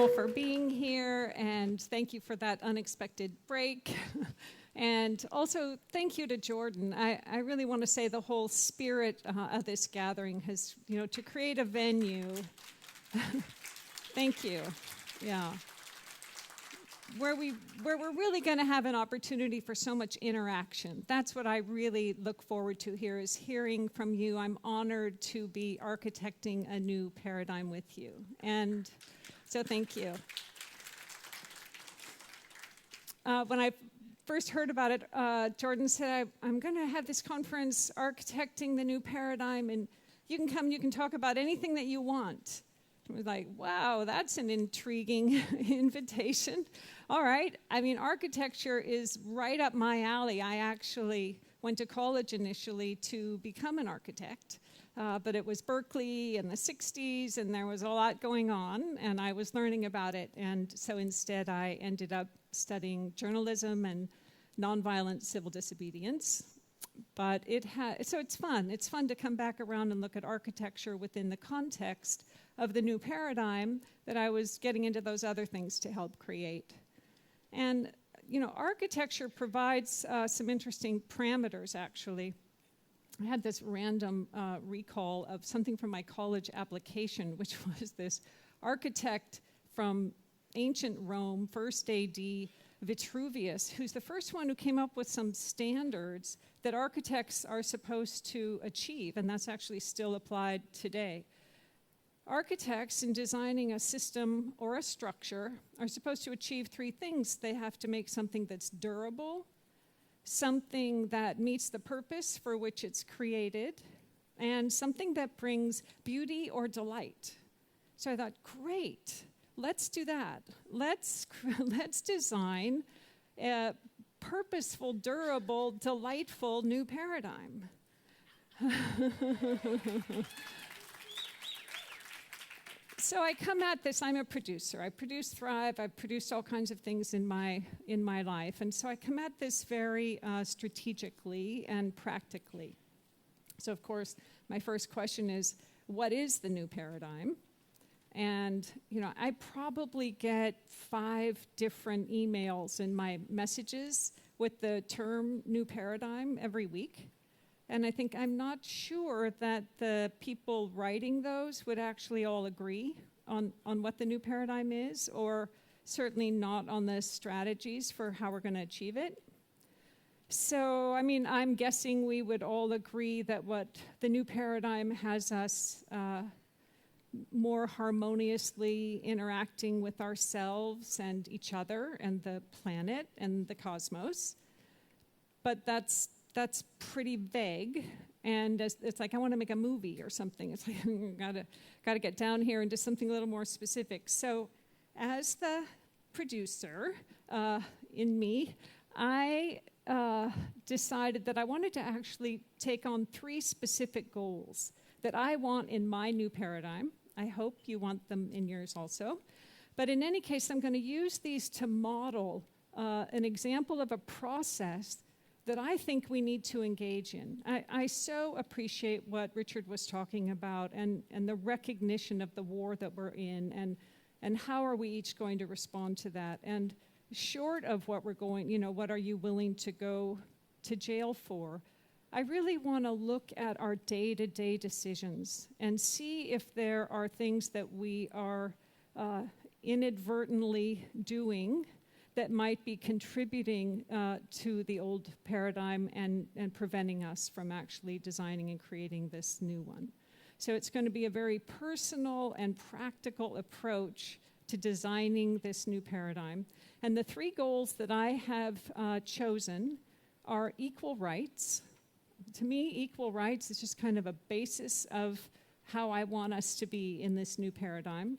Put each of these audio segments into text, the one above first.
all for being here, and thank you for that unexpected break. And also, thank you to Jordan. I really want to say the whole spirit of this gathering has, to create a venue. Thank you. Yeah. Where we're really going to have an opportunity for so much interaction. That's what I really look forward to here, is hearing from you. I'm honored to be architecting a new paradigm with you. And so thank you. When I first heard about it, Jordan said, I'm going to have this conference, Architecting the New Paradigm, and you can come, you can talk about anything that you want. I was like, wow, that's an intriguing invitation. All right. I mean, architecture is right up my alley. I actually went to college initially to become an architect, but it was Berkeley in the 60s, and there was a lot going on, and I was learning about it. And so instead, I ended up studying journalism and nonviolent civil disobedience. But so it's fun. It's fun to come back around and look at architecture within the context of the new paradigm that I was getting into those other things to help create. And, architecture provides some interesting parameters, actually. I had this random recall of something from my college application, which was this architect from ancient Rome, 1st AD, Vitruvius, who's the first one who came up with some standards that architects are supposed to achieve, and that's actually still applied today. Architects, in designing a system or a structure, are supposed to achieve three things. They have to make something that's durable, something that meets the purpose for which it's created, and something that brings beauty or delight. So I thought, great, let's do that. Let's design a purposeful, durable, delightful new paradigm. So I come at this, I'm a producer. I produce Thrive, I've produced all kinds of things in my life. And so I come at this very strategically and practically. So of course, my first question is, what is the new paradigm? And, I probably get 5 different emails in my messages with the term new paradigm every week. And I think I'm not sure that the people writing those would actually all agree on what the new paradigm is, or certainly not on the strategies for how we're going to achieve it. So, I'm guessing we would all agree that what the new paradigm has us more harmoniously interacting with ourselves and each other and the planet and the cosmos. But that's pretty vague, and it's like I want to make a movie or something. It's like gotta get down here into something a little more specific. So, as the producer in me, I decided that I wanted to actually take on 3 specific goals that I want in my new paradigm. I hope you want them in yours also. But in any case, I'm going to use these to model an example of a process that I think we need to engage in. I so appreciate what Richard was talking about and the recognition of the war that we're in and how are we each going to respond to that. And short of what we're going, what are you willing to go to jail for? I really want to look at our day-to-day decisions and see if there are things that we are inadvertently doing that might be contributing to the old paradigm and preventing us from actually designing and creating this new one. So it's going to be a very personal and practical approach to designing this new paradigm. And the 3 goals that I have chosen are equal rights. To me, equal rights is just kind of a basis of how I want us to be in this new paradigm.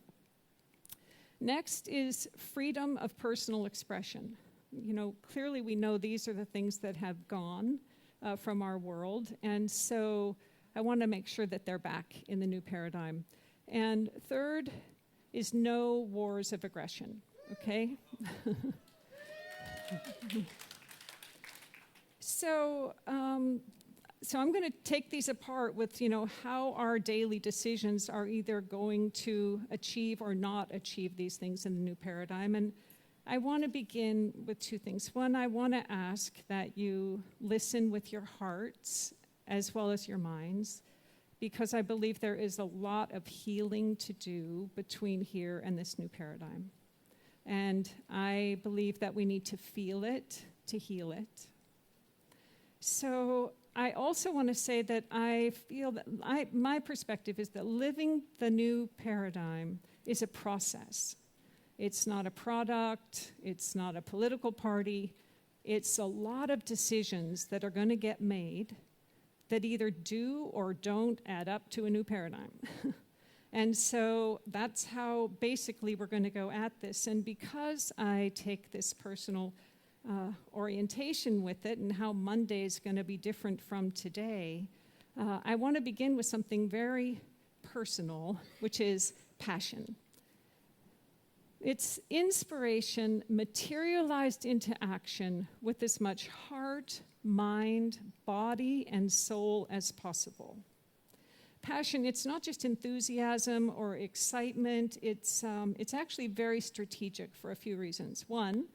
Next is freedom of personal expression. Clearly we know these are the things that have gone from our world, and so I want to make sure that they're back in the new paradigm. And third is no wars of aggression, okay? So so I'm going to take these apart with, how our daily decisions are either going to achieve or not achieve these things in the new paradigm. And I want to begin with two things. One, I want to ask that you listen with your hearts as well as your minds, because I believe there is a lot of healing to do between here and this new paradigm. And I believe that we need to feel it to heal it. So I also want to say that I feel that my perspective is that living the new paradigm is a process. It's not a product. It's not a political party. It's a lot of decisions that are going to get made that either do or don't add up to a new paradigm. And so that's how basically we're going to go at this. And because I take this personal orientation with it and how Monday is going to be different from today, I want to begin with something very personal, which is passion. It's inspiration materialized into action with as much heart, mind, body, and soul as possible. Passion, it's not just enthusiasm or excitement. It's actually very strategic for a few reasons. One,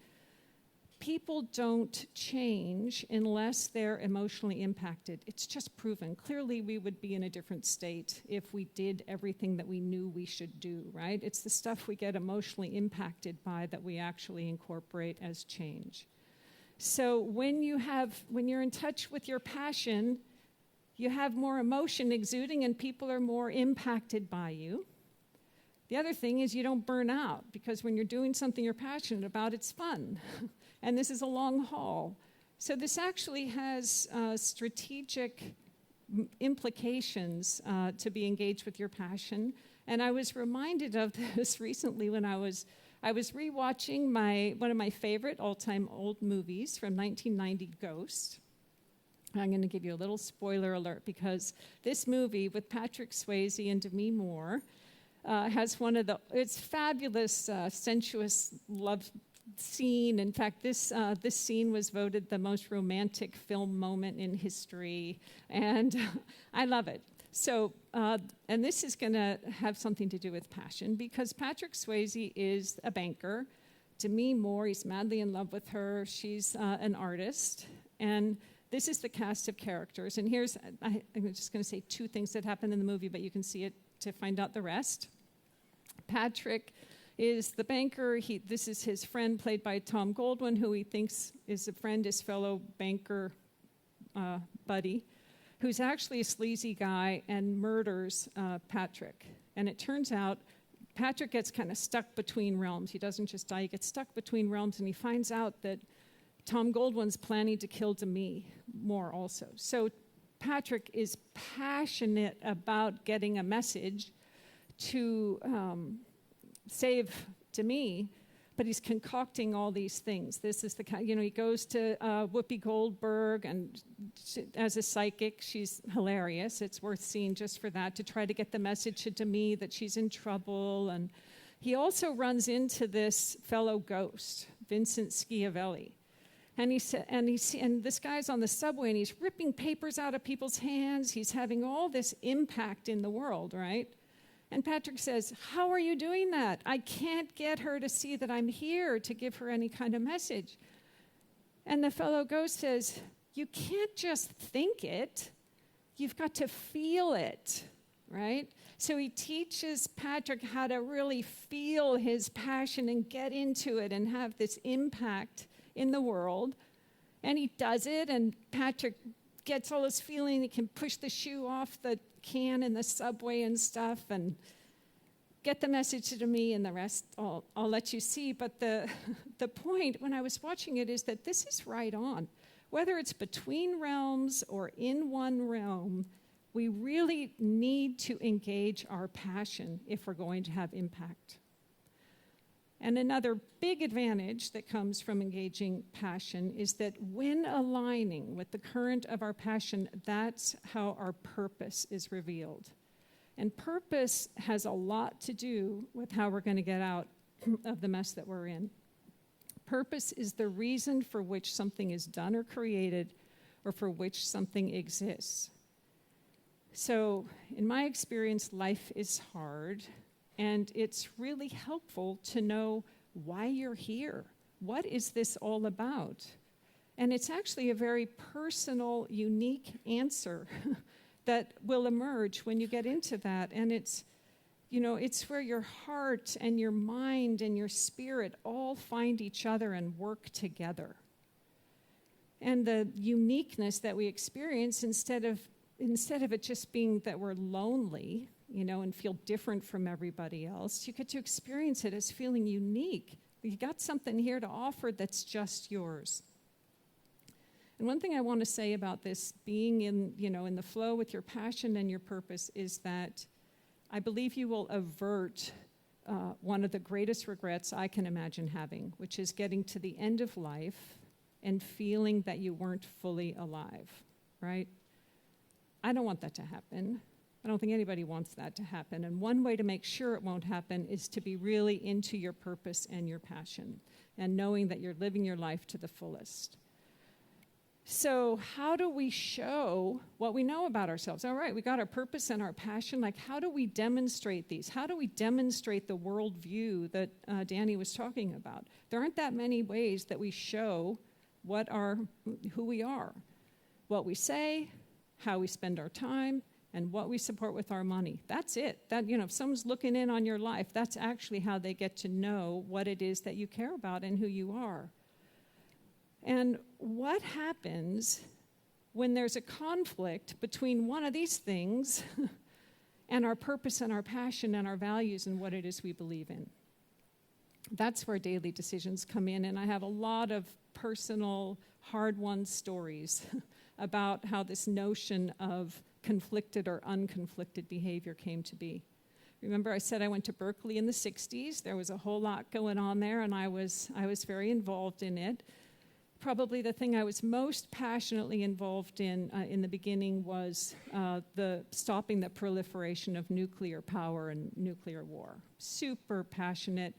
people don't change unless they're emotionally impacted. It's just proven. Clearly, we would be in a different state if we did everything that we knew we should do, right? It's the stuff we get emotionally impacted by that we actually incorporate as change. So when you're in touch with your passion, you have more emotion exuding and people are more impacted by you. The other thing is you don't burn out, because when you're doing something you're passionate about, it's fun. And this is a long haul. So this actually has strategic implications to be engaged with your passion. And I was reminded of this recently when I was rewatching one of my favorite all-time old movies from 1990, Ghost. I'm going to give you a little spoiler alert, because this movie with Patrick Swayze and Demi Moore has it's fabulous, sensuous love scene. In fact, this scene was voted the most romantic film moment in history, and I love it. So, and this is going to have something to do with passion, because Patrick Swayze is a banker. Demi Moore, he's madly in love with her. She's an artist, and this is the cast of characters. And I'm just going to say two things that happen in the movie, but you can see it to find out the rest. Patrick is the banker. This is his friend, played by Tom Goldwyn, who he thinks is a friend, his fellow banker buddy, who's actually a sleazy guy and murders Patrick. And it turns out Patrick gets kind of stuck between realms. He doesn't just die, he gets stuck between realms, and he finds out that Tom Goldwyn's planning to kill Demi Moore also. So Patrick is passionate about getting a message to save Demi, but he's concocting all these things. This is the kind, he goes to Whoopi Goldberg, and as a psychic, she's hilarious. It's worth seeing just for that, to try to get the message to Demi that she's in trouble. And he also runs into this fellow ghost, Vincent Schiavelli. And this guy's on the subway, and he's ripping papers out of people's hands. He's having all this impact in the world, right? And Patrick says, "How are you doing that? I can't get her to see that I'm here to give her any kind of message." And the fellow ghost says, "You can't just think it. You've got to feel it," right? So he teaches Patrick how to really feel his passion and get into it and have this impact in the world. And he does it, and Patrick gets all his feeling. He can push the shoe off the can in the subway and stuff and get the message to me, and the rest I'll let you see. But the point when I was watching it is that this is right on. Whether it's between realms or in one realm, we really need to engage our passion if we're going to have impact. And another big advantage that comes from engaging passion is that when aligning with the current of our passion, that's how our purpose is revealed. And purpose has a lot to do with how we're going to get out of the mess that we're in. Purpose is the reason for which something is done or created, or for which something exists. So in my experience, life is hard, and it's really helpful to know why you're here. What is this all about? And it's actually a very personal, unique answer that will emerge when you get into that. And it's where your heart and your mind and your spirit all find each other and work together. And the uniqueness that we experience, instead of it just being that we're lonely, and feel different from everybody else, you get to experience it as feeling unique. You got something here to offer that's just yours. And one thing I want to say about this being in the flow with your passion and your purpose is that I believe you will avert one of the greatest regrets I can imagine having, which is getting to the end of life and feeling that you weren't fully alive, right? I don't want that to happen. I don't think anybody wants that to happen. And one way to make sure it won't happen is to be really into your purpose and your passion and knowing that you're living your life to the fullest. So how do we show what we know about ourselves? All right, we got our purpose and our passion. Like, how do we demonstrate these? How do we demonstrate the worldview that Danny was talking about? There aren't that many ways that we show who we are. What we say, how we spend our time, and what we support with our money. That's it. If someone's looking in on your life, that's actually how they get to know what it is that you care about and who you are. And what happens when there's a conflict between one of these things and our purpose and our passion and our values and what it is we believe in? That's where daily decisions come in, and I have a lot of personal, hard-won stories about how this notion of conflicted or unconflicted behavior came to be. Remember I said I went to Berkeley in the 60s. There was a whole lot going on there, and I was very involved in it. Probably the thing I was most passionately involved in the beginning was the stopping the proliferation of nuclear power and nuclear war. Super passionate.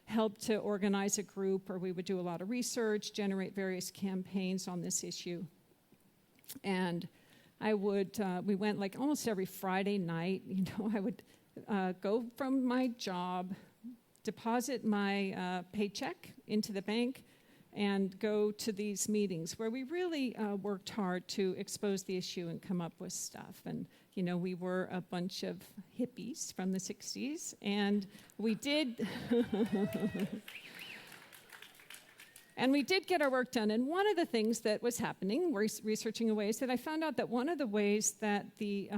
Helped to organize a group where we would do a lot of research, generate various campaigns on this issue. And we went like almost every Friday night. I would go from my job, deposit my paycheck into the bank, and go to these meetings where we really worked hard to expose the issue and come up with stuff. And, we were a bunch of hippies from the 60s, and we did... And we did get our work done. And one of the things that was happening, researching away, is that I found out that one of the ways that the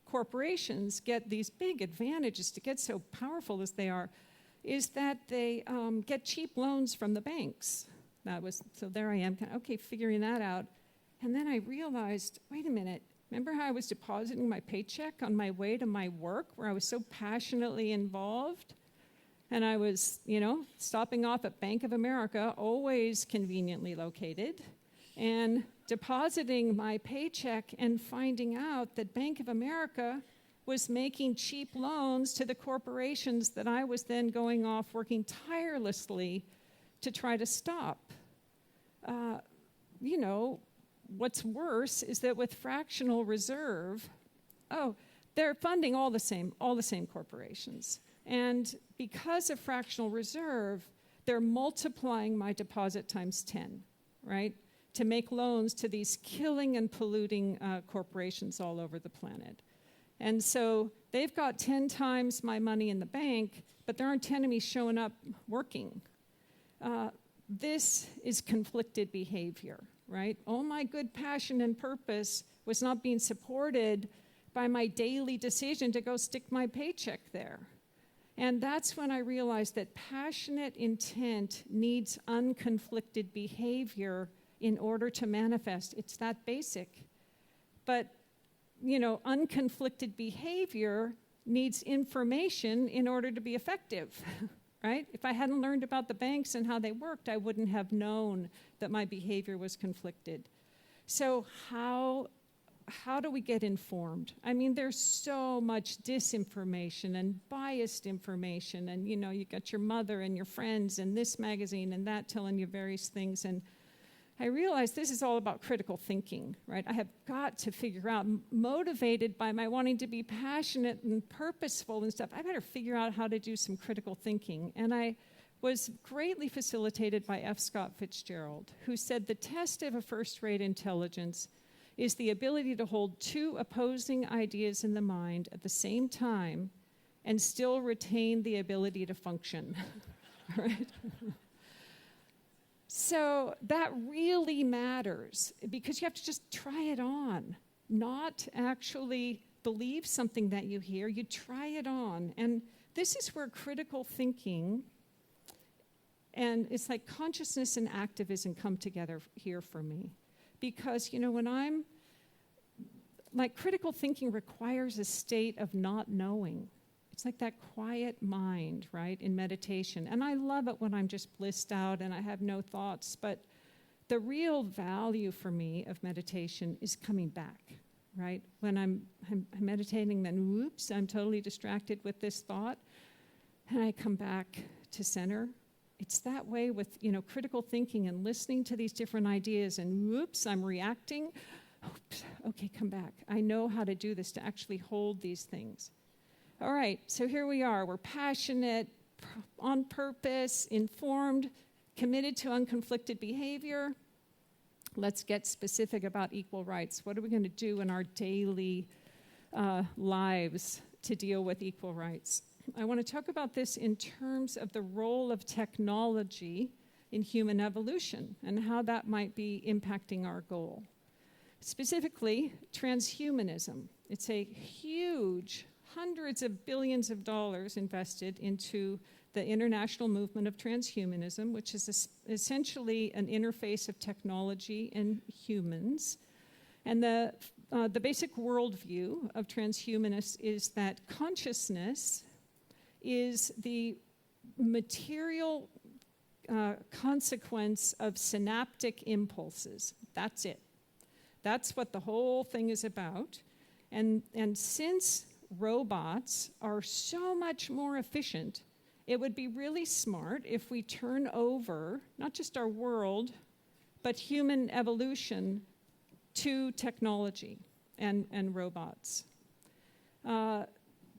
corporations get these big advantages to get so powerful as they are is that they get cheap loans from the banks. So there I am, figuring that out. And then I realized, wait a minute, remember how I was depositing my paycheck on my way to my work where I was so passionately involved? And I was, stopping off at Bank of America, always conveniently located, and depositing my paycheck and finding out that Bank of America was making cheap loans to the corporations that I was then going off working tirelessly to try to stop. What's worse is that with fractional reserve, they're funding all the same corporations. And because of fractional reserve, they're multiplying my deposit times 10, right, to make loans to these killing and polluting corporations all over the planet. And so they've got 10 times my money in the bank, but there aren't 10 of me showing up working. This is conflicted behavior, right? All my good passion and purpose was not being supported by my daily decision to go stick my paycheck there. And that's when I realized that passionate intent needs unconflicted behavior in order to manifest. It's that basic. But, unconflicted behavior needs information in order to be effective, right? If I hadn't learned about the banks and how they worked, I wouldn't have known that my behavior was conflicted. So how do we get informed? I mean, there's so much disinformation and biased information, and you got your mother and your friends and this magazine and that telling you various things, and I realized this is all about critical thinking, right? I have got to figure out, motivated by my wanting to be passionate and purposeful and stuff, I better figure out how to do some critical thinking. And I was greatly facilitated by F. Scott Fitzgerald, who said the test of a first-rate intelligence is the ability to hold two opposing ideas in the mind at the same time and still retain the ability to function, right? So that really matters, because you have to just try it on, not actually believe something that you hear. You try it on. And this is where critical thinking, and it's like consciousness and activism come together here for me. Because, when I'm, like, critical thinking requires a state of not knowing. It's like that quiet mind, right, in meditation. And I love it when I'm just blissed out and I have no thoughts. But the real value for me of meditation is coming back, right? When I'm meditating, then whoops, I'm totally distracted with this thought. And I come back to center. It's that way with, critical thinking and listening to these different ideas. And whoops, I'm reacting. Oops, okay, come back. I know how to do this, to actually hold these things. All right, so here we are. We're passionate, on purpose, informed, committed to unconflicted behavior. Let's get specific about equal rights. What are we going to do in our daily lives to deal with equal rights? I want to talk about this in terms of the role of technology in human evolution and how that might be impacting our goal. Specifically, transhumanism. It's a huge, hundreds of billions of dollars invested into the international movement of transhumanism, which is essentially an interface of technology and humans. And the basic worldview of transhumanists is that consciousness is the material consequence of synaptic impulses. That's it. That's what the whole thing is about. And since robots are so much more efficient, it would be really smart if we turn over not just our world, but human evolution to technology and robots.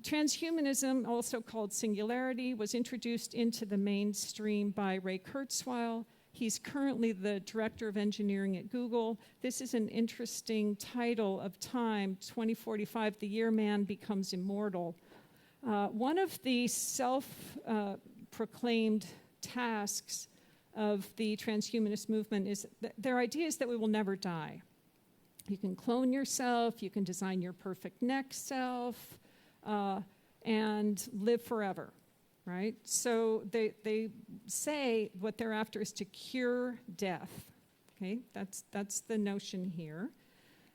Transhumanism, also called singularity, was introduced into the mainstream by Ray Kurzweil. He's currently the director of engineering at Google. This is an interesting title of time, 2045, the year man becomes immortal. One of the self-proclaimed tasks of the transhumanist movement is their idea is that we will never die. You can clone yourself, you can design your perfect next self, and live forever, right? So they say what they're after is to cure death, okay? That's the notion here.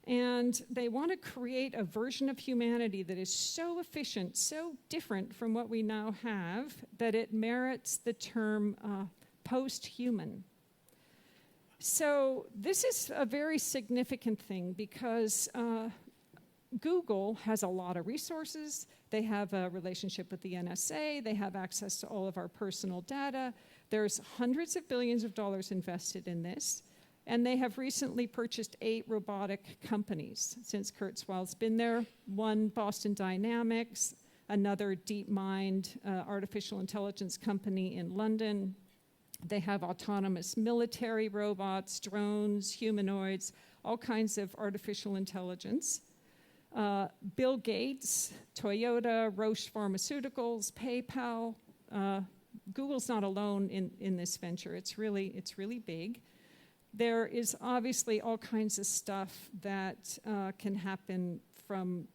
And they want to create a version of humanity that is so efficient, so different from what we now have, that it merits the term post-human. So this is a very significant thing because Google has a lot of resources. They have a relationship with the NSA. They have access to all of our personal data. There's hundreds of billions of dollars invested in this. And they have recently purchased 8 robotic companies since Kurzweil's been there. One, Boston Dynamics, another DeepMind, artificial intelligence company in London. They have autonomous military robots, drones, humanoids, all kinds of artificial intelligence. Bill Gates, Toyota, Roche Pharmaceuticals, PayPal. Google's not alone in this venture. It's really big. There is obviously all kinds of stuff that can happen from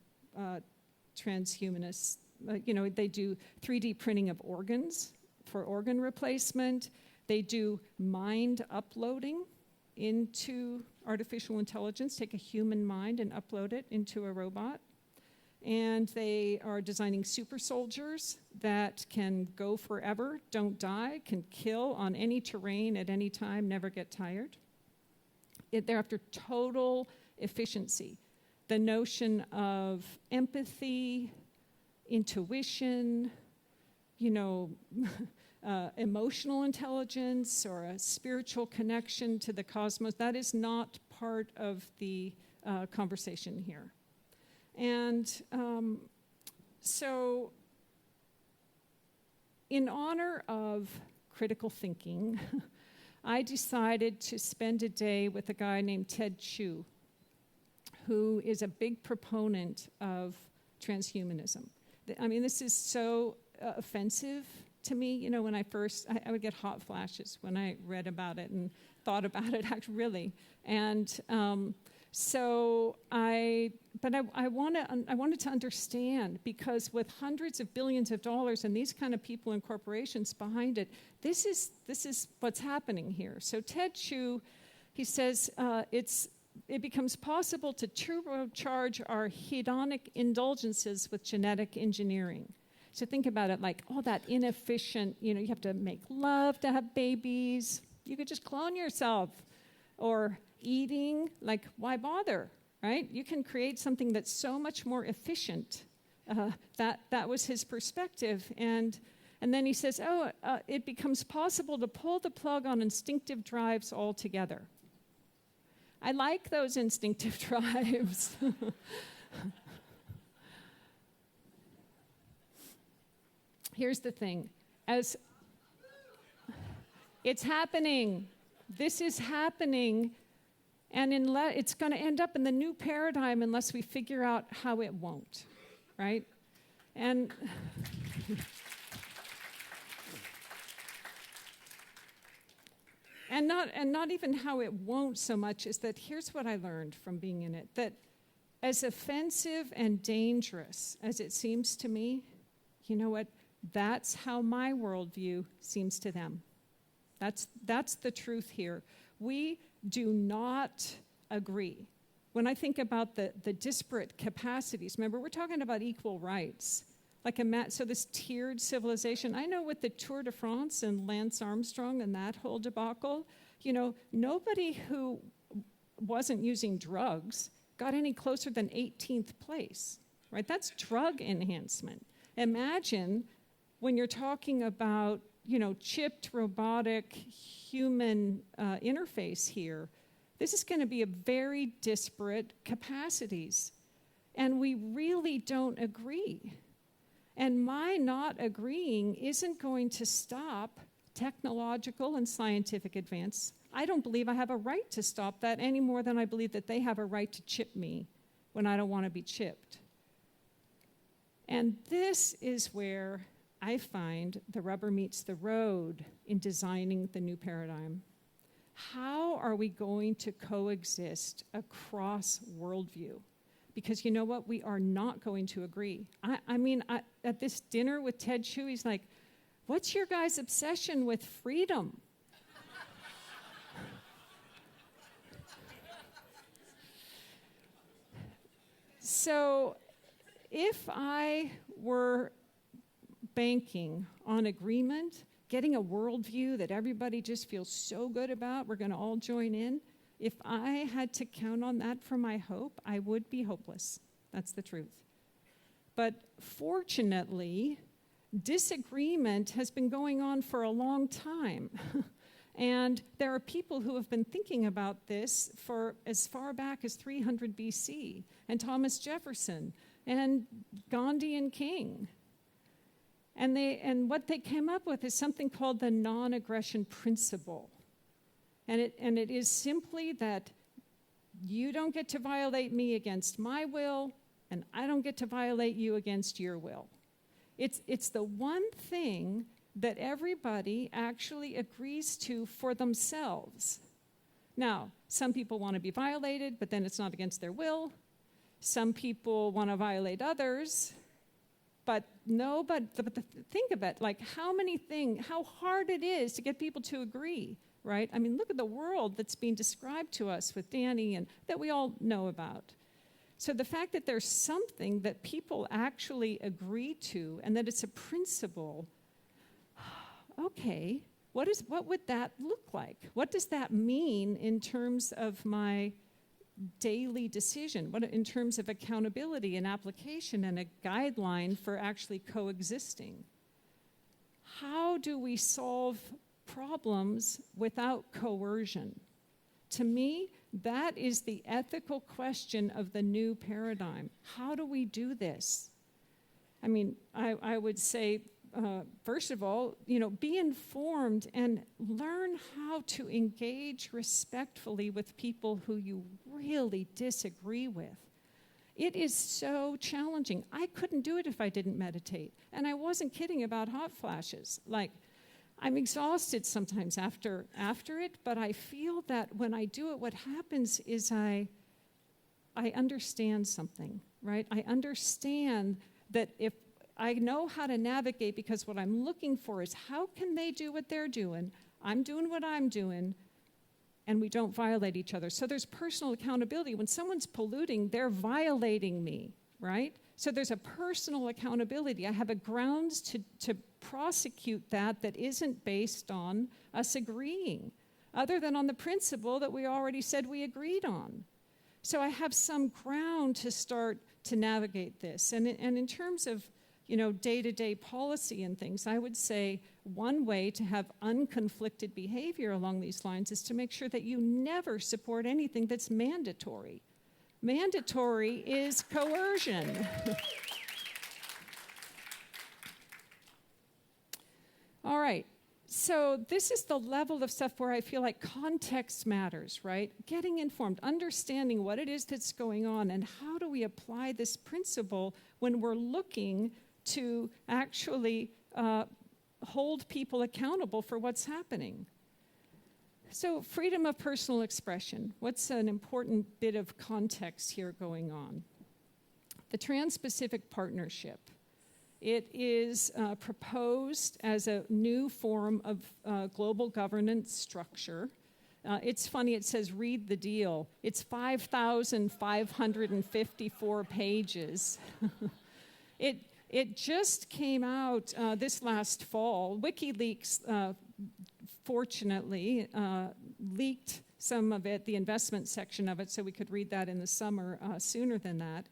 transhumanists. They do 3D printing of organs for organ replacement. They do mind uploading into artificial intelligence, take a human mind and upload it into a robot. And they are designing super soldiers that can go forever, don't die, can kill on any terrain at any time, never get tired. They're after total efficiency. The notion of empathy, intuition, emotional intelligence or a spiritual connection to the cosmos. That is not part of the conversation here. And so in honor of critical thinking, I decided to spend a day with a guy named Ted Chu, who is a big proponent of transhumanism. I mean, this is so offensive to me. You know, when I would get hot flashes when I read about it and thought about it, really. And I wanted to understand, because with hundreds of billions of dollars and these kind of people and corporations behind it, this is what's happening here. So Ted Chu, he says it becomes possible to turbocharge our hedonic indulgences with genetic engineering. So think about it like, all that inefficient, you have to make love to have babies. You could just clone yourself. Or eating, like, why bother, right? You can create something that's so much more efficient. That was his perspective. And then he says, it becomes possible to pull the plug on instinctive drives altogether. I like those instinctive drives. Here's the thing. As it's happening. This is happening. And it's going to end up in the new paradigm unless we figure out how it won't, right? And not even how it won't so much is that here's what I learned from being in it, that as offensive and dangerous as it seems to me, you know what? That's how my worldview seems to them. That's the truth here. We do not agree. When I think about the disparate capacities, remember, we're talking about equal rights. So this tiered civilization, I know with the Tour de France and Lance Armstrong and that whole debacle, nobody who wasn't using drugs got any closer than 18th place, right? That's drug enhancement. Imagine when you're talking about, chipped robotic human interface here, this is going to be a very disparate capacities. And we really don't agree. And my not agreeing isn't going to stop technological and scientific advance. I don't believe I have a right to stop that any more than I believe that they have a right to chip me when I don't want to be chipped. And this is where I find the rubber meets the road in designing the new paradigm. How are we going to coexist across worldview? Because you know what? We are not going to agree. At this dinner with Ted Chu, he's like, what's your guys' obsession with freedom? So if I were banking on agreement, getting a worldview that everybody just feels so good about, we're going to all join in, if I had to count on that for my hope, I would be hopeless. That's the truth. But fortunately, disagreement has been going on for a long time. And there are people who have been thinking about this for as far back as 300 BC, and Thomas Jefferson, and Gandhi and King. And what they came up with is something called the non-aggression principle. And it is simply that you don't get to violate me against my will, and I don't get to violate you against your will. It's the one thing that everybody actually agrees to for themselves. Now, some people want to be violated, but then it's not against their will. Some people want to violate others, but think of it, like how hard it is to get people to agree, right? I mean, look at the world that's being described to us with Danny and that we all know about. So the fact that there's something that people actually agree to and that it's a principle, okay, what would that look like? What does that mean in terms of my daily decision? What in terms of accountability and application and a guideline for actually coexisting? How how do we solve problems without coercion? To me, that is the ethical question of the new paradigm. How do we do this? I mean, I would say, first of all, be informed and learn how to engage respectfully with people who you really disagree with. It is so challenging. I couldn't do it if I didn't meditate. And I wasn't kidding about hot flashes. Like, I'm exhausted sometimes after it, but I feel that when I do it, what happens is I understand something, right? I understand that if I know how to navigate, because what I'm looking for is how can they do what they're doing, I'm doing what I'm doing, and we don't violate each other. So there's personal accountability. When someone's polluting, they're violating me, right? So there's a personal accountability. I have a grounds to prosecute that isn't based on us agreeing, other than on the principle that we already said we agreed on. So I have some ground to start to navigate this. And in terms of day-to-day policy and things, I would say one way to have unconflicted behavior along these lines is to make sure that you never support anything that's mandatory. Mandatory is coercion. All right, so this is the level of stuff where I feel like context matters, right? Getting informed, understanding what it is that's going on, and how do we apply this principle when we're looking to actually hold people accountable for what's happening. So freedom of personal expression. What's an important bit of context here going on? The Trans-Pacific Partnership. It is proposed as a new form of global governance structure. It's funny, it says read the deal. It's 5,554 pages. It just came out this last fall. WikiLeaks, fortunately, leaked some of it, the investment section of it, so we could read that in the summer sooner than that.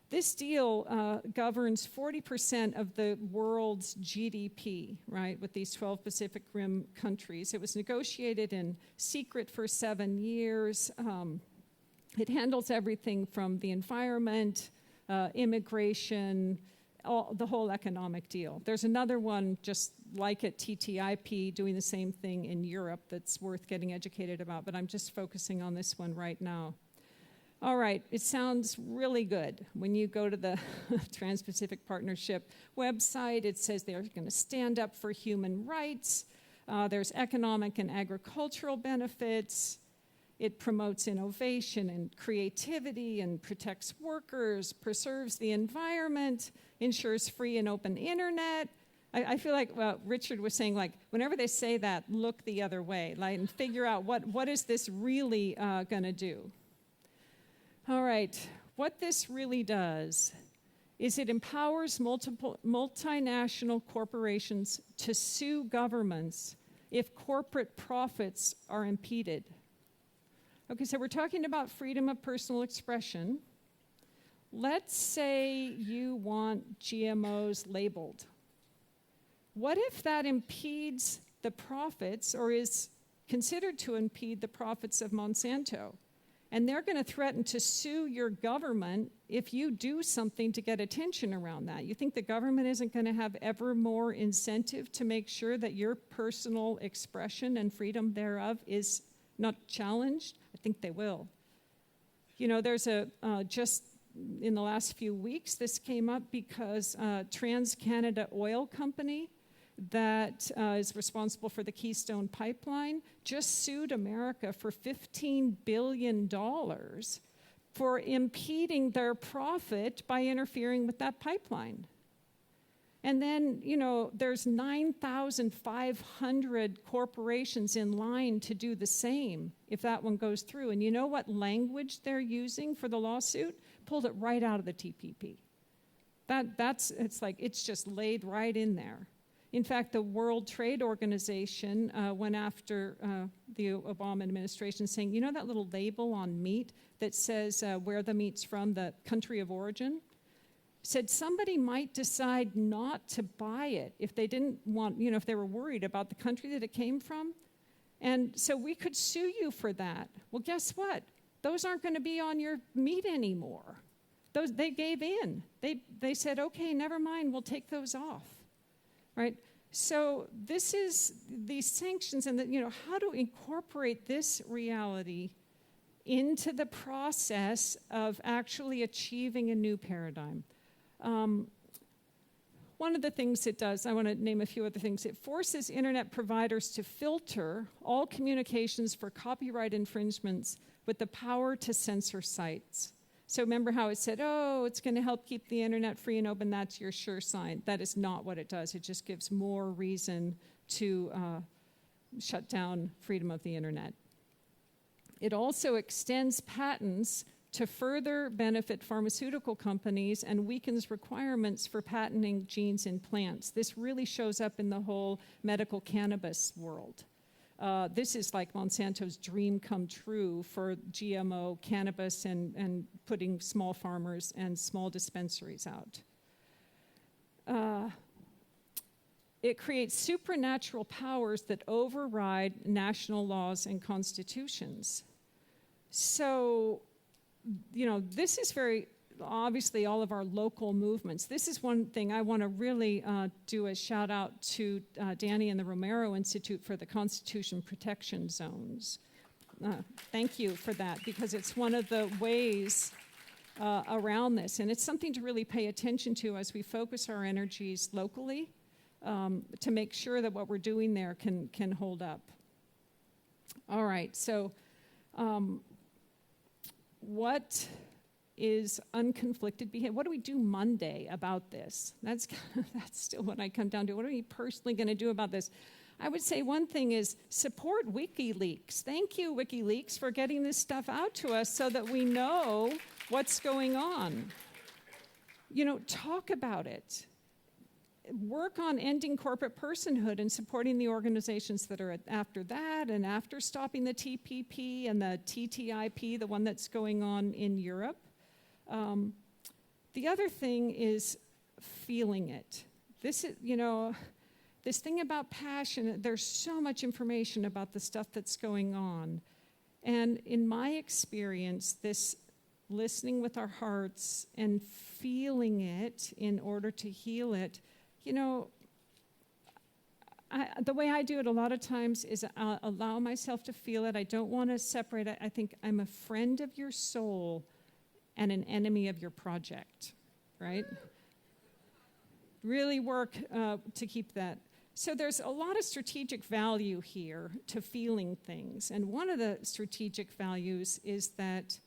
This deal governs 40% of the world's GDP, right, with these 12 Pacific Rim countries. It was negotiated in secret for 7 years. It handles everything from the environment, immigration, the whole economic deal. There's another one just like it, TTIP, doing the same thing in Europe that's worth getting educated about, but I'm just focusing on this one right now. All right, it sounds really good. When you go to the Trans-Pacific Partnership website, it says they're going to stand up for human rights. There's economic and agricultural benefits. It promotes innovation and creativity and protects workers, preserves the environment, ensures free and open internet. I feel like Richard was saying, like, whenever they say that, look the other way, like, and figure out what is this really going to do. All right, what this really does is it empowers multinational corporations to sue governments if corporate profits are impeded. Okay, so we're talking about freedom of personal expression. Let's say you want GMOs labeled. What if that impedes the profits, or is considered to impede the profits of Monsanto? And they're going to threaten to sue your government if you do something to get attention around that. You think the government isn't going to have ever more incentive to make sure that your personal expression and freedom thereof is not challenged? I think they will. There's just in the last few weeks, this came up because TransCanada Oil Company, that is responsible for the Keystone Pipeline, just sued America for $15 billion for impeding their profit by interfering with that pipeline. And then, there's 9,500 corporations in line to do the same if that one goes through. And you know what language they're using for the lawsuit? Pulled it right out of the TPP. It's just laid right in there. In fact, the World Trade Organization went after the Obama administration saying, that little label on meat that says where the meat's from, the country of origin? said somebody might decide not to buy it if they didn't want, if they were worried about the country that it came from. And so we could sue you for that. Well, guess what? Those aren't going to be on your meat anymore. They gave in. They said, okay, never mind, we'll take those off, right? So this is these sanctions and how to incorporate this reality into the process of actually achieving a new paradigm. One of the things it does, I want to name a few other things, it forces internet providers to filter all communications for copyright infringements with the power to censor sites. So remember how it said, oh, it's going to help keep the internet free and open, that's your sure sign. That is not what it does. It just gives more reason to shut down freedom of the internet. It also extends patents to further benefit pharmaceutical companies and weakens requirements for patenting genes in plants. This really shows up in the whole medical cannabis world. This is like Monsanto's dream come true for GMO cannabis and putting small farmers and small dispensaries out. It creates supernatural powers that override national laws and constitutions. So, this is very obviously all of our local movements. This is one thing I want to really do a shout out to Danny and the Romero Institute for the Constitution Protection Zones. Thank you for that, because it's one of the ways around this, and it's something to really pay attention to as we focus our energies locally to make sure that what we're doing there can hold up. All right, so what is unconflicted behavior? What do we do Monday about this? That's still what I come down to. What are we personally going to do about this? I would say one thing is support WikiLeaks. Thank you, WikiLeaks, for getting this stuff out to us so that we know what's going on. Talk about it. Work on ending corporate personhood and supporting the organizations that are after that and after stopping the TPP and the TTIP, the one that's going on in Europe. The other thing is feeling it. This is, this thing about passion, there's so much information about the stuff that's going on. And in my experience, this listening with our hearts and feeling it in order to heal it, the way I do it a lot of times is I'll allow myself to feel it. I don't want to separate it. I think I'm a friend of your soul and an enemy of your project, right? Really work to keep that. So there's a lot of strategic value here to feeling things. And one of the strategic values is that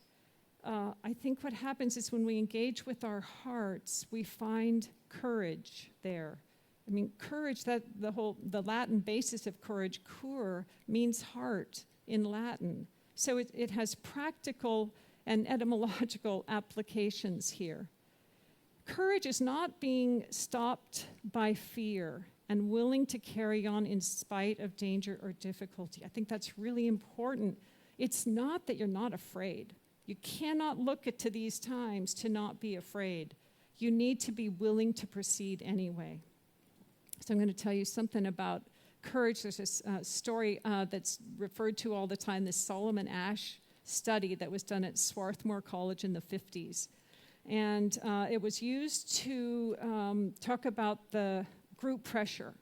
I think what happens is when we engage with our hearts, we find courage there. I mean, courage, the Latin basis of courage, cur, means heart in Latin. So it has practical and etymological applications here. Courage is not being stopped by fear and willing to carry on in spite of danger or difficulty. I think that's really important. It's not that you're not afraid. You cannot look to these times to not be afraid. You need to be willing to proceed anyway. So I'm going to tell you something about courage. There's this story that's referred to all the time, this Solomon Asch study that was done at Swarthmore College in the 50s. And it was used to talk about the group pressure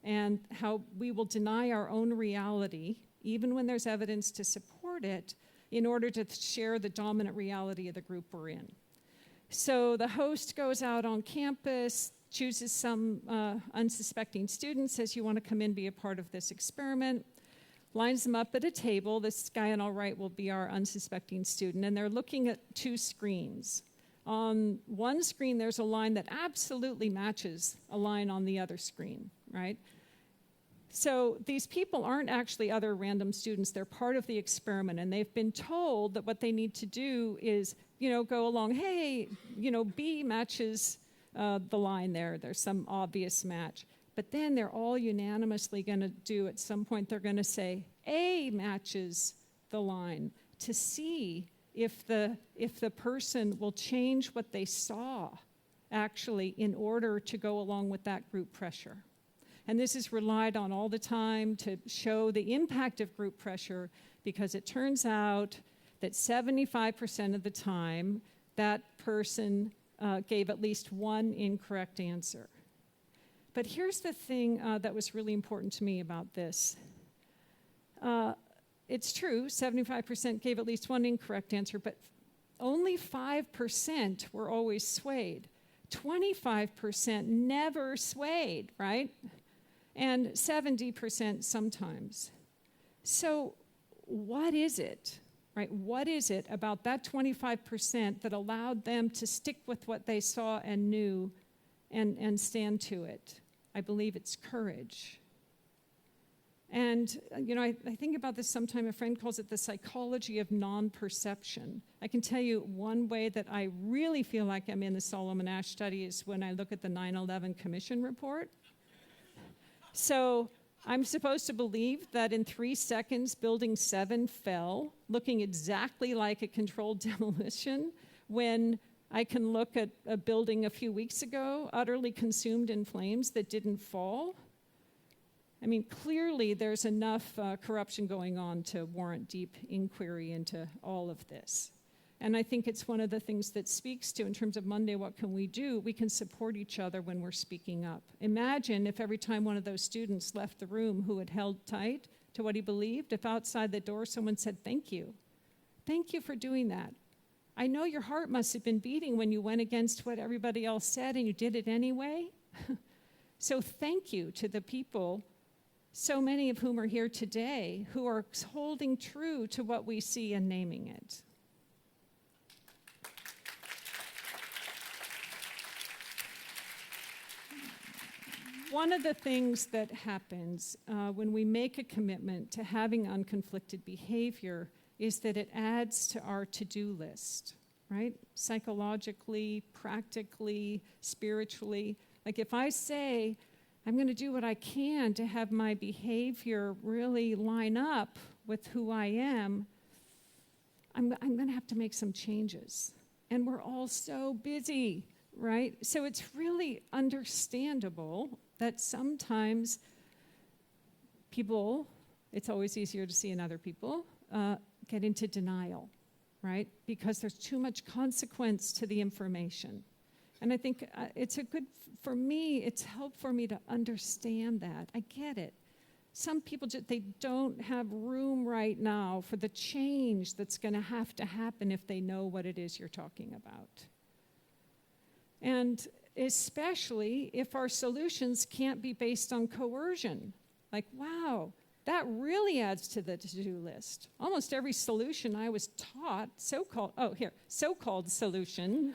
and how we will deny our own reality, even when there's evidence to support it, in order to share the dominant reality of the group we're in. So the host goes out on campus, chooses some unsuspecting students, says, you want to come in, be a part of this experiment, lines them up at a table. This guy on our right will be our unsuspecting student, and they're looking at two screens. On one screen, there's a line that absolutely matches a line on the other screen, right? So these people aren't actually other random students. They're part of the experiment, and they've been told that what they need to do is, go along, hey, B matches the line there. There's some obvious match. But then they're all unanimously going to do, at some point, they're going to say, A matches the line, to see if the person will change what they saw actually, in order to go along with that group pressure. And this is relied on all the time to show the impact of group pressure, because it turns out that 75% of the time, that person gave at least one incorrect answer. But here's the thing that was really important to me about this. It's true, 75% gave at least one incorrect answer, but only 5% were always swayed. 25% never swayed, right? And 70% sometimes. So what is it, right? What is it about that 25% that allowed them to stick with what they saw and knew and stand to it? I believe it's courage. And, I think about this sometime. A friend calls it the psychology of non-perception. I can tell you one way that I really feel like I'm in the Solomon Asch study is when I look at the 9/11 Commission report. So I'm supposed to believe that in 3 seconds, Building 7 fell, looking exactly like a controlled demolition, when I can look at a building a few weeks ago, utterly consumed in flames, that didn't fall. I mean, clearly there's enough corruption going on to warrant deep inquiry into all of this. And I think it's one of the things that speaks to, in terms of Monday, what can we do? We can support each other when we're speaking up. Imagine if every time one of those students left the room who had held tight to what he believed, if outside the door someone said, "Thank you. Thank you for doing that. I know your heart must have been beating when you went against what everybody else said and you did it anyway." So thank you to the people, so many of whom are here today, who are holding true to what we see and naming it. One of the things that happens when we make a commitment to having unconflicted behavior is that it adds to our to-do list, right? Psychologically, practically, spiritually. Like if I say, I'm going to do what I can to have my behavior really line up with who I am, I'm going to have to make some changes. And we're all so busy, right? So it's really understandable that sometimes people, it's always easier to see in other people, get into denial, right? Because there's too much consequence to the information. And I think it's helpful for me to understand that. I get it. Some people, they don't have room right now for the change that's going to happen if they know what it is you're talking about. And especially if our solutions can't be based on coercion. Like, wow, that really adds to the to-do list. Almost every solution I was taught, so-called solution,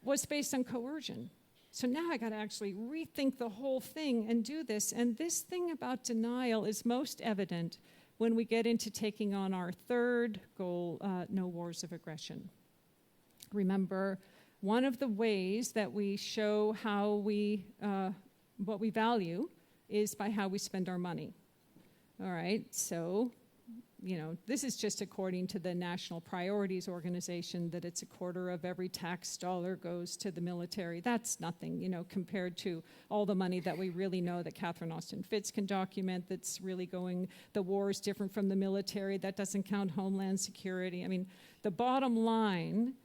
was based on coercion. So now I got to actually rethink the whole thing and do this. And this thing about denial is most evident when we get into taking on our third goal, no wars of aggression. Remember, one of the ways that we show how what we value is by how we spend our money. All right, so, this is just according to the National Priorities Organization, that it's 1/4 of every tax dollar goes to the military. That's nothing, compared to all the money that we really know that Catherine Austin Fitts can document that's really going. The war is different from the military. That doesn't count Homeland Security. I mean, the bottom line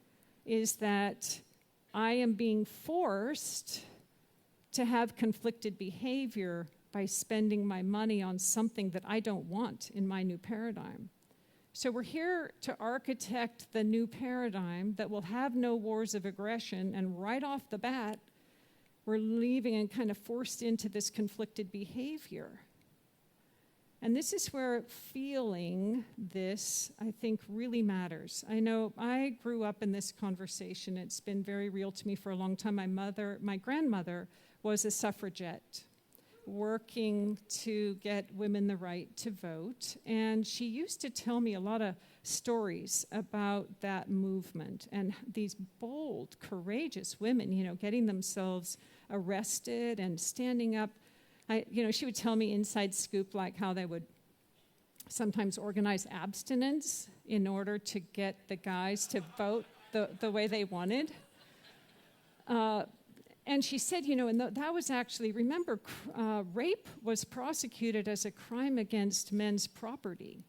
is that I am being forced to have conflicted behavior by spending my money on something that I don't want in my new paradigm. So we're here to architect the new paradigm that will have no wars of aggression, and right off the bat, we're leaving and kind of forced into this conflicted behavior. And this is where feeling this, I think, really matters. I know I grew up in this conversation. It's been very real to me for a long time. My grandmother was a suffragette, working to get women the right to vote. And she used to tell me a lot of stories about that movement and these bold, courageous women, getting themselves arrested and standing up. She would tell me inside scoop, like how they would sometimes organize abstinence in order to get the guys to vote the way they wanted. And she said, and that was actually, remember, rape was prosecuted as a crime against men's property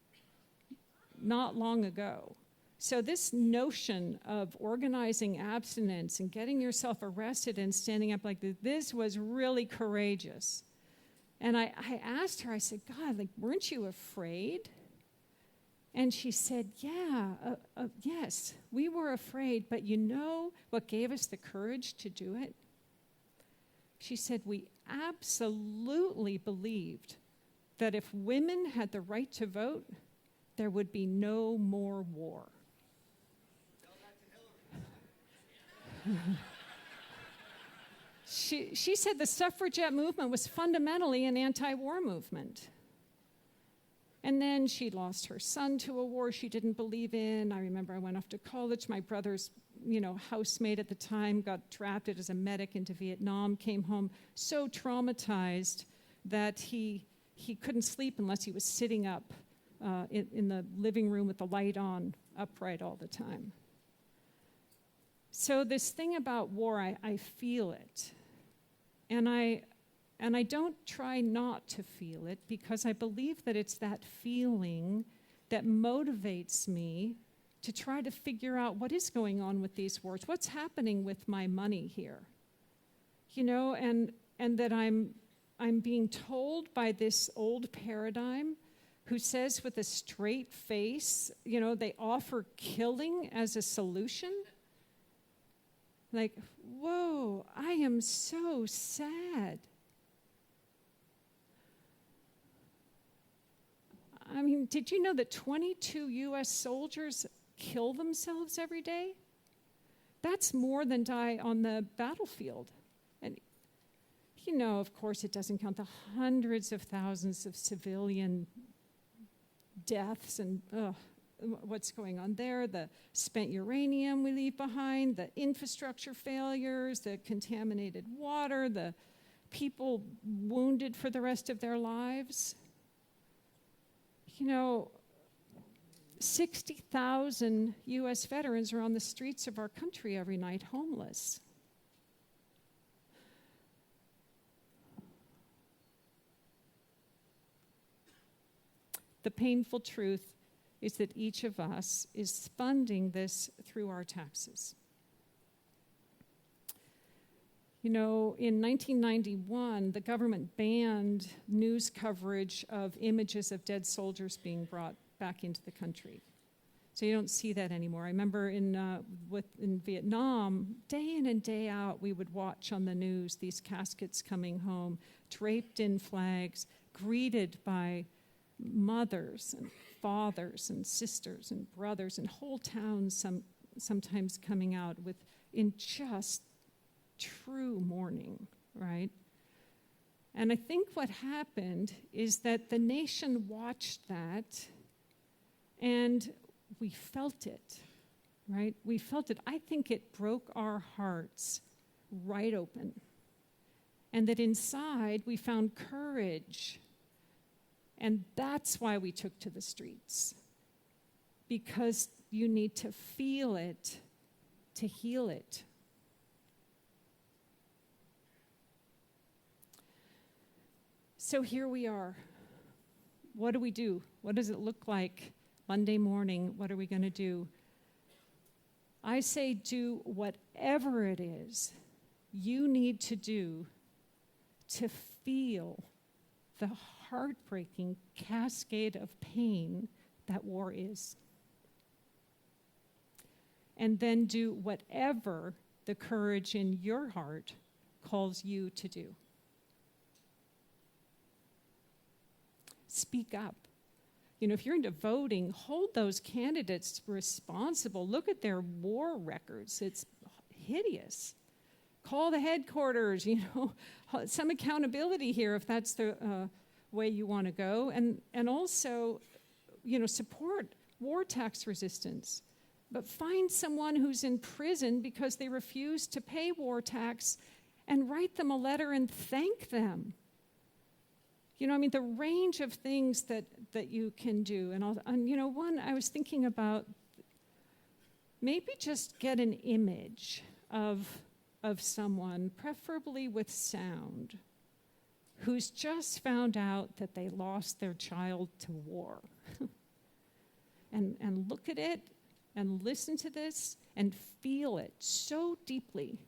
not long ago. So this notion of organizing abstinence and getting yourself arrested and standing up like this was really courageous. And I asked her, I said, God, weren't you afraid? And she said, yes, we were afraid, but you know what gave us the courage to do it? She said, we absolutely believed that if women had the right to vote, there would be no more war. She said the suffragette movement was fundamentally an anti-war movement. And then she lost her son to a war she didn't believe in. I remember I went off to college. My brother's, housemate at the time got drafted as a medic into Vietnam, came home so traumatized that he couldn't sleep unless he was sitting up in the living room with the light on, upright all the time. So this thing about war, I feel it. And I don't try not to feel it because I believe that it's that feeling that motivates me to try to figure out what is going on with these wars, what's happening with my money here, and that I'm being told by this old paradigm who says with a straight face, they offer killing as a solution. Like, whoa, I am so sad. I mean, did you know that 22 U.S. soldiers kill themselves every day? That's more than die on the battlefield. And, of course, it doesn't count the hundreds of thousands of civilian deaths and what's going on there, the spent uranium we leave behind, the infrastructure failures, the contaminated water, the people wounded for the rest of their lives. 60,000 U.S. veterans are on the streets of our country every night homeless. The painful truth is that each of us is funding this through our taxes. In 1991, the government banned news coverage of images of dead soldiers being brought back into the country. So you don't see that anymore. I remember in Vietnam, day in and day out, we would watch on the news these caskets coming home, draped in flags, greeted by mothers and fathers and sisters and brothers, and whole towns sometimes coming out in just true mourning, right? And I think what happened is that the nation watched that and we felt it, right? We felt it. I think it broke our hearts right open. And that inside we found courage. And that's why we took to the streets. Because you need to feel it to heal it. So here we are. What do we do? What does it look like Monday morning? What are we going to do? I say do whatever it is you need to do to feel the heartbreaking cascade of pain that war is. And then do whatever the courage in your heart calls you to do. Speak up. If you're into voting, hold those candidates responsible. Look at their war records. It's hideous. Call the headquarters, some accountability here if that's the way you want to go. And also, support war tax resistance. But find someone who's in prison because they refuse to pay war tax and write them a letter and thank them. The range of things that you can do. And one, I was thinking about maybe just get an image of someone, preferably with sound, who's just found out that they lost their child to war. and look at it and listen to this and feel it so deeply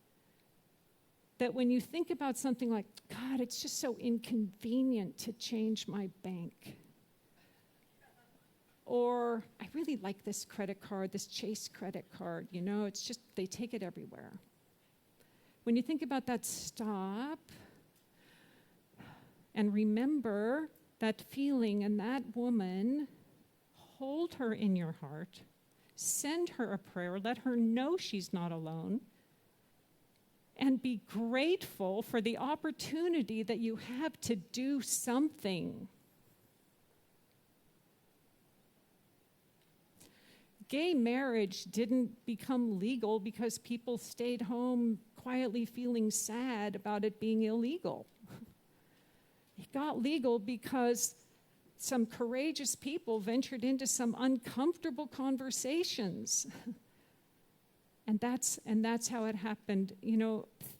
that when you think about something like, God, it's just so inconvenient to change my bank. Or, I really like this credit card, this Chase credit card, it's just, they take it everywhere. When you think about that, stop and remember that feeling and that woman. Hold her in your heart. Send her a prayer. Let her know she's not alone. And be grateful for the opportunity that you have to do something. Gay marriage didn't become legal because people stayed home quietly feeling sad about it being illegal. It got legal because some courageous people ventured into some uncomfortable conversations. And that's how it happened.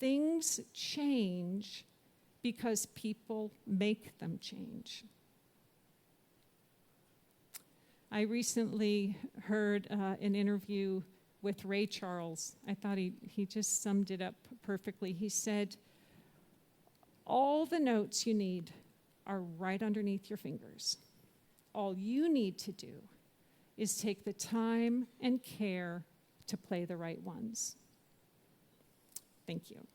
Things change because people make them change. I recently heard an interview with Ray Charles. I thought he just summed it up perfectly. He said, all the notes you need are right underneath your fingers. All you need to do is take the time and care to play the right ones. Thank you.